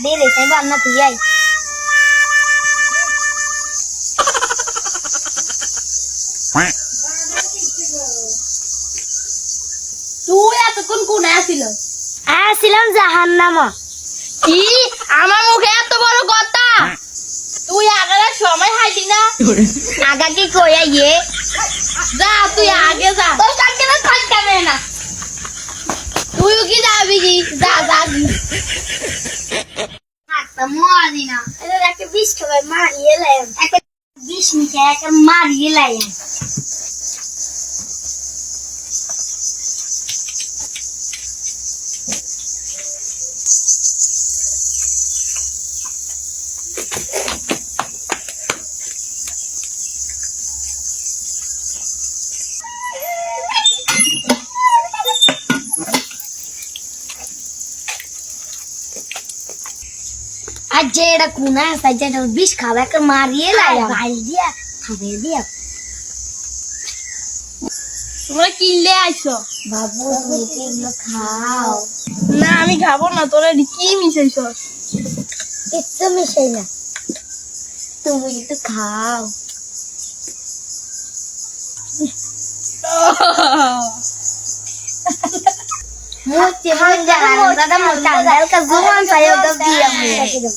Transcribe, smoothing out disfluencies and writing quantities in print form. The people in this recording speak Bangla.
deh saya warna tuh ya. তুই এতক্ষণ কোন আসিল? আসিলাম জাহান্নামা। কি আমার মুখে এত বড় কথা? তুই আগে সময় হাইলি না? আগা কি কইয়া ইয়ে? যা তুই আগে যা। তোর কাছে না থাকবে না। তুইও কি যাবি কি? যা যা। একটা মারি না। এটা একটা বিষ খাবে মারিয়ে লাইম। একটা বিষ নিচে একটা মারিয়ে লাইম। आज जेड़ा कुना है सज्जन बिश खावे कर मारिए लाया गाल दिया खावे दिया তোমরা কিনলে আইছো? बाबू मीठे लो खाओ না আমি খাবো না। তোরা কি মিশাইছস? कितना मिशे ना तुम ये तो खाओ मुझे मन जाना दादा मोटा दाल का जुबान सायो दब दिया मुझे